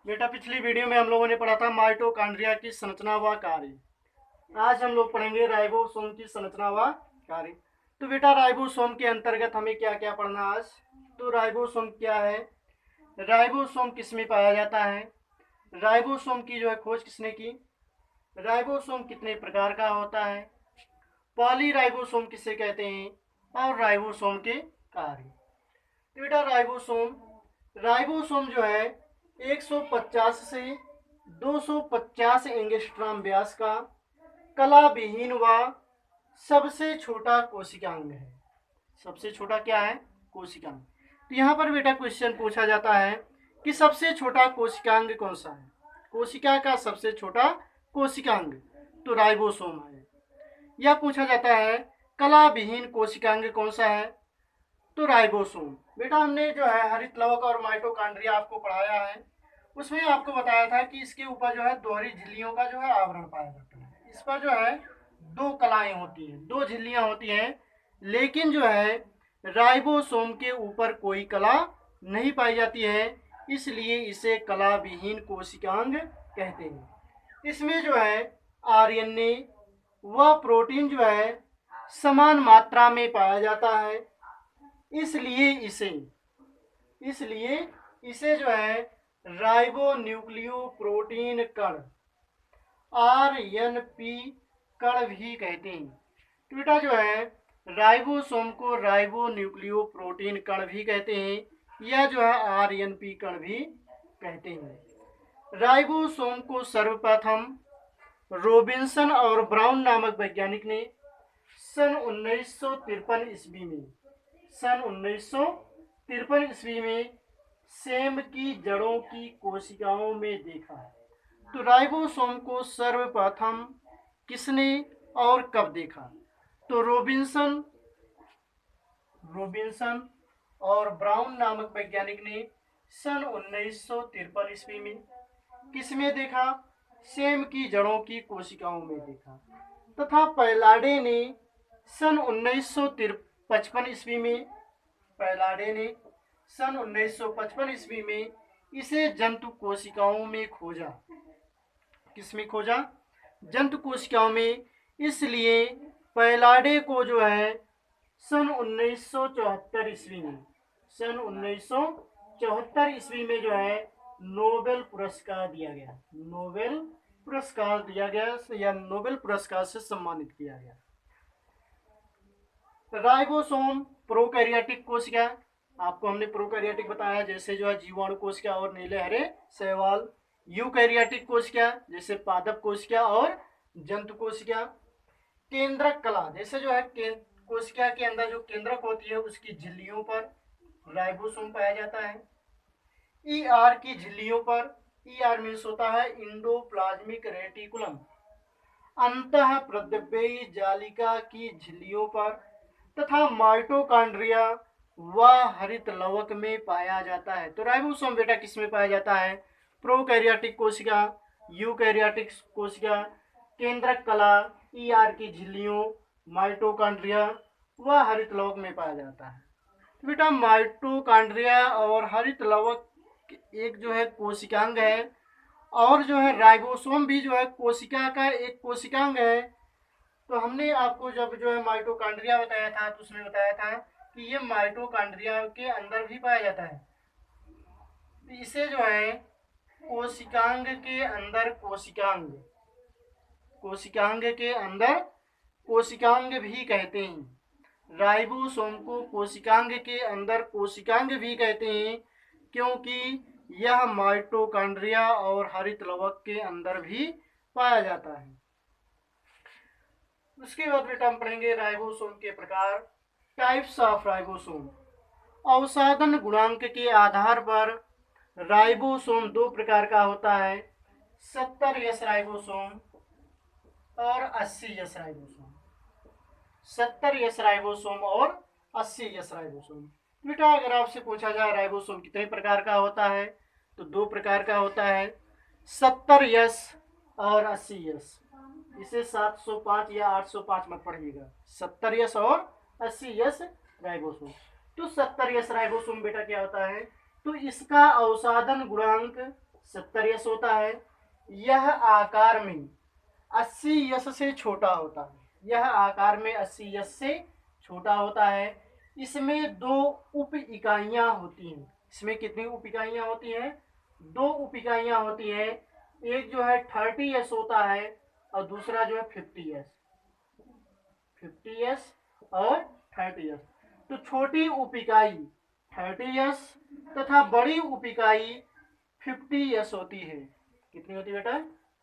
बेटा पिछली वीडियो में हम लोगों ने पढ़ा था माइटोकॉन्ड्रिया की संरचना व कार्य। आज हम लोग पढ़ेंगे राइबोसोम की संरचना व कार्य। तो बेटा राइबोसोम के अंतर्गत हमें क्या क्या पढ़ना आज। तो राइबोसोम क्या है, राइबोसोम किस में पाया जाता है, राइबोसोम की जो है खोज किसने की, राइबोसोम कितने प्रकार का होता है, पॉलीराइबोसोम किसे कहते हैं, और राइबोसोम के कार्य। तो बेटा राइबोसोम राइबोसोम जो है 150 से 250 एंगस्ट्रॉम व्यास का कला विहीन व सबसे छोटा कोशिकांग है। सबसे छोटा क्या है, कोशिकांग। तो यहाँ पर बेटा क्वेश्चन पूछा जाता है कि सबसे छोटा कोशिकांग कौन सा है, कोशिका का सबसे छोटा कोशिकांग तो राइबोसोम है। यह पूछा जाता है कला विहीन कोशिकांग कौन सा है, तो राइबोसोम। बेटा हमने जो है हरित लवक और माइटोकॉन्ड्रिया आपको पढ़ाया है, उसमें आपको बताया था कि इसके ऊपर जो है दोहरी झिल्लियों का जो है आवरण पाया जाता है। इस पर जो है दो कलाएं होती हैं, दो झिल्लियां होती हैं, लेकिन जो है राइबोसोम के ऊपर कोई कला नहीं पाई जाती है, इसलिए इसे कला विहीन कोशिकांग कहते हैं। इसमें जो है आरएनए व प्रोटीन जो है समान मात्रा में पाया जाता है, इसलिए इसे जो है राइबो न्यूक्लियो प्रोटीन कण आरएनपी कण भी कहते हैं। तो बेटा जो है राइबोसोम को राइबो न्यूक्लियो प्रोटीन कण भी कहते हैं, या जो है आरएनपी कण भी कहते हैं। राइबोसोम को सर्वप्रथम रॉबिन्सन और ब्राउन नामक वैज्ञानिक ने सन 1953 ईस्वी में सेम की जड़ों की कोशिकाओं में देखा। तो राइबोसोम को सर्वप्रथम किसने और कब देखा, तो रॉबिन्सन और ब्राउन नामक वैज्ञानिक ने सन 1953 ईस्वी में किसमें देखा, सेम की जड़ों की कोशिकाओं में देखा, तथा पैलाडे ने सन 1955 ईस्वी में इसे जंतु कोशिकाओं में खोजा। किसमें खोजा, जंतु कोशिकाओं में। इसलिए पैलाडे को जो है सन 1974 ईस्वी में जो है नोबेल पुरस्कार दिया गया, या नोबेल पुरस्कार से सम्मानित किया गया। राइबोसोम प्रोकैरियोटिक कोशिका, आपको हमने प्रोकैरियोटिक बताया जैसे जो है जीवाणु कोशिका और नीले हरे शैवाल। यूकैरियोटिक कोशिका जैसे पादप कोशिका और जंतु कोशिका। केंद्रक कला जैसे जो है कोशिका के अंदर जो केंद्रक होती है उसकी झिल्लियों पर राइबोसोम पाया जाता है। ईआर की झिल्लियों पर, ईआर मीन्स होता है इंडोप्लाज्मिक रेटिकुलम, अंतः प्रद्रव्यी जालिका की झिल्लियों पर, तथा माइटोकॉन्ड्रिया व हरित लवक में पाया जाता है। तो राइबोसोम बेटा किस में पाया जाता है, प्रोकैरियोटिक कोशिका, यूकैरियोटिक कोशिका, केंद्रक कला, ईआर की झिल्लियों, माइटोकॉन्ड्रिया व हरित लवक में पाया जाता है। तो बेटा माइटोकॉन्ड्रिया और हरित लवक एक जो है कोशिकांग है, और जो है राइबोसोम भी जो है कोशिका का एक कोशिकांग है। तो हमने आपको जब जो है माइटोकॉन्ड्रिया बताया था तो उसमें बताया था कि ये माइटोकॉन्ड्रिया के अंदर भी पाया जाता है। इसे जो है कोशिकांग के अंदर कोशिकांग भी कहते हैं। राइबोसोम को कोशिकांग के अंदर कोशिकांग भी कहते हैं, क्योंकि यह माइटोकॉन्ड्रिया और हरित लवक के अंदर भी पाया जाता है। उसके बाद बेटा हम पढ़ेंगे राइबोसोम के प्रकार, टाइप्स ऑफ राइबोसोम। अवसादन गुणांक के आधार पर राइबोसोम दो प्रकार का होता है, 70S राइबोसोम और 80S राइबोसोम। 70S राइबोसोम और 80S राइबोसोम। बेटा अगर आपसे पूछा जाए राइबोसोम कितने प्रकार का होता है, तो दो प्रकार का होता है, 70S और 80S। इसे 705 या 805 मत पढ़िएगा, 70S और 80S राइबोसोम। तो 70S राइबोसोम बेटा क्या होता है, तो इसका अवसादन गुणांक 70 यस होता है। यह आकार में 80 यस से छोटा होता है। यह आकार में 80 यस से छोटा होता है। इसमें 2 उप इकाइयाँ होती हैं। इसमें कितनी उप इकाइयाँ होती हैं? 2 उप इकाइयाँ होती हैं। एक जो है 30 यस होता है और दूसरा जो है 50 यस। 50 यस और 30 यस। तो छोटी उप इकाई 30 यस तथा बड़ी उप इकाई 50 यस होती है। कितनी होती है बेटा?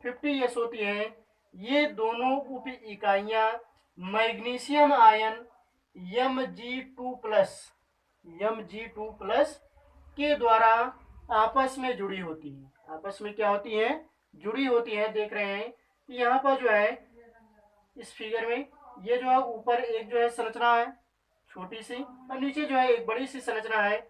50 यस होती है। ये दोनों उप इकाइयाँ मैग्नीशियम आयन Mg2+ के द्वारा आपस में जुड़ी होती है। आपस में क्या होती है? जुड़ी होती है। देख रहे हैं कि यहाँ पर जो है इस फिगर में ये जो है ऊपर एक जो है संरचना है छोटी सी और नीचे जो है एक बड़ी सी संरचना है।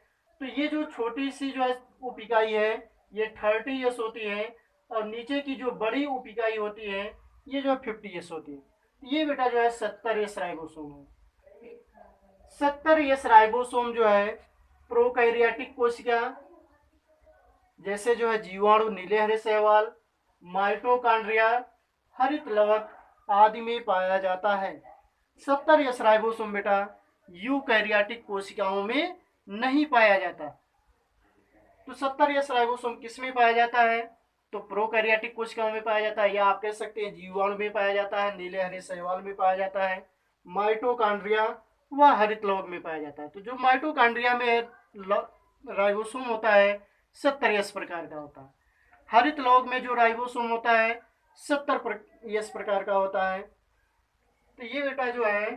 तो ये जो छोटी सी जो है उप इकाई है ये 30 यस होती है और नीचे की जो बड़ी उप इकाई होती है ये जो है 50 यस होती है। ये बेटा जो है 70 यस राइबोसोम है। 70 यस राइबोसोम जो है प्रोकैरियोटिक कोशिका जैसे जो है जीवाणु, नीले हरे शैवाल, माइटोकॉन्ड्रिया, हरित लवक आदि में पाया जाता है। 70 यस राइबोसोम बेटा यूकैरियोटिक कोशिकाओं में नहीं पाया जाता। तो 70 यस राइबोसोम किस में पाया जाता है? तो प्रोकैरियोटिक कोशिकाओं में पाया जाता है, या आप कह सकते हैं जीवाणु में पाया जाता है, नीले हरे शैवाल में पाया जाता है, माइटोकॉन्ड्रिया व हरित लवक में पाया जाता है। तो जो माइटोकॉन्ड्रिया में राइबोसोम होता है 70 यस प्रकार का होता है। हरित लवक में जो राइबोसोम होता है 70 यस प्रकार का होता है। तो ये बेटा जो है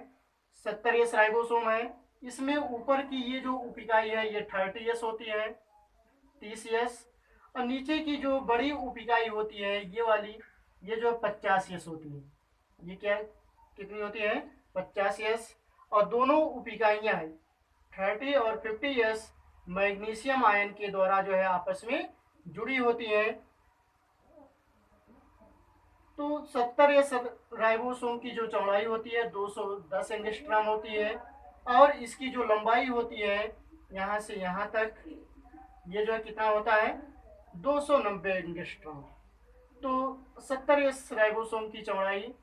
70 यस राइबोसोम है। इसमें ऊपर की ये जो उप इकाई है ये 30 यस होती है, 30 यस, और नीचे की जो बड़ी उप इकाई होती है ये वाली ये जो 50 यस होती है। ये क्या कितनी होती है? 50 यस। और दोनों उप इकाइयाँ हैं 30 और 50 यस मैग्नीशियम आयन के द्वारा जो है आपस में जुड़ी होती है। तो 70 यस राइबोसोम की जो चौड़ाई होती है 210 एंगस्ट्रॉम होती है और इसकी जो लंबाई होती है यहाँ से यहाँ तक ये जो है कितना होता है? 290 एंगस्ट्रॉम। तो 70 यस राइबोसोम की चौड़ाई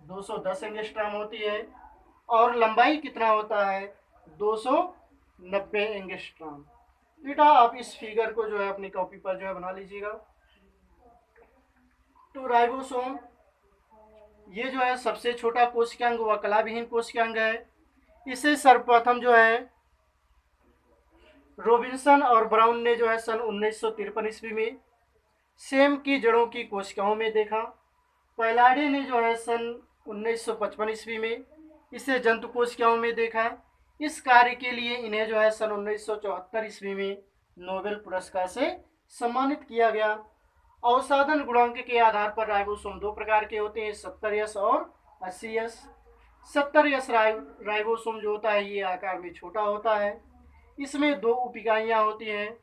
210 एंगस्ट्रॉम होती है और लंबाई कितना होता है? 290 एंगस्ट्रॉम। बेटा आप इस फिगर को जो है अपनी कॉपी पर जो है बना लीजिएगा। तो राइबोसोम ये जो है सबसे छोटा कोशिकांग व कलाविहीन कोशिकांग है। इसे सर्वप्रथम जो है रॉबिन्सन और ब्राउन ने जो है सन 1953 ईस्वी में सेम की जड़ों की कोशिकाओं में देखा। पैलाडे ने जो है सन 1955 ईस्वी में इसे जंतु कोशिकाओं में देखा। इस कार्य के लिए इन्हें जो है सन 1974 ईस्वी में नोबेल पुरस्कार से सम्मानित किया गया। अवसादन गुणांक के आधार पर राइबोसोम 2 प्रकार के होते हैं, 70 यस और 80 यस। 70 यस राइबोसोम जो होता है ये आकार में छोटा होता है। इसमें 2 उप इकाइयाँ होती हैं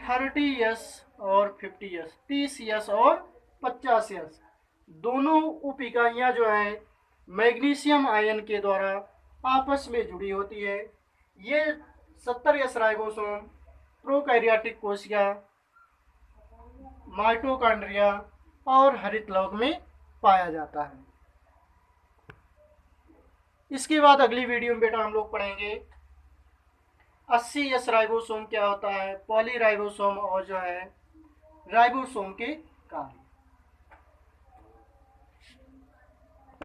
30 यस और 50 यस, 30 यस और 50 यस। दोनों उप इकाइयाँ जो है मैग्नीशियम आयन के द्वारा आपस में जुड़ी होती है। ये 70 यस राइबोसोम प्रोकैरियोटिक कोशिका, माइटोकॉन्ड्रिया और हरित लवक में पाया जाता है। इसके बाद अगली वीडियो में बेटा हम लोग पढ़ेंगे 80 यस राइबोसोम क्या होता है, पॉलीराइबोसोम और जो है राइबोसोम के कार्य।